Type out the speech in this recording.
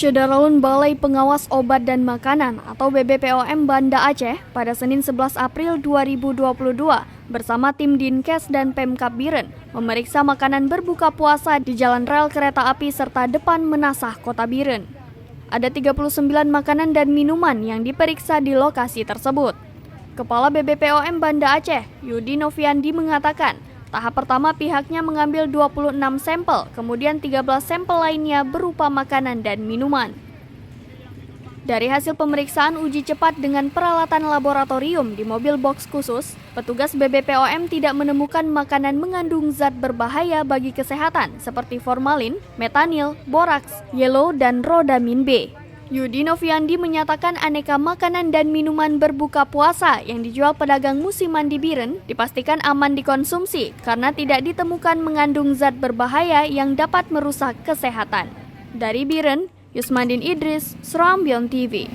Syederalun Balai Pengawas Obat dan Makanan atau BBPOM Banda Aceh pada Senin 11 April 2022 bersama tim Dinkes dan Pemkab Biren memeriksa makanan berbuka puasa di jalan rel kereta api serta depan Menasah Kota Biren. Ada 39 makanan dan minuman yang diperiksa di lokasi tersebut. Kepala BBPOM Banda Aceh, Yudi Noviandi mengatakan, tahap pertama pihaknya mengambil 26 sampel, kemudian 13 sampel lainnya berupa makanan dan minuman. Dari hasil pemeriksaan uji cepat dengan peralatan laboratorium di mobil box khusus, petugas BBPOM tidak menemukan makanan mengandung zat berbahaya bagi kesehatan seperti formalin, metanil, boraks, yellow, dan rodamin B. Yudi Noviandi menyatakan aneka makanan dan minuman berbuka puasa yang dijual pedagang musiman di Biren dipastikan aman dikonsumsi karena tidak ditemukan mengandung zat berbahaya yang dapat merusak kesehatan. Dari Biren, Yusmandin Idris, Serambion TV.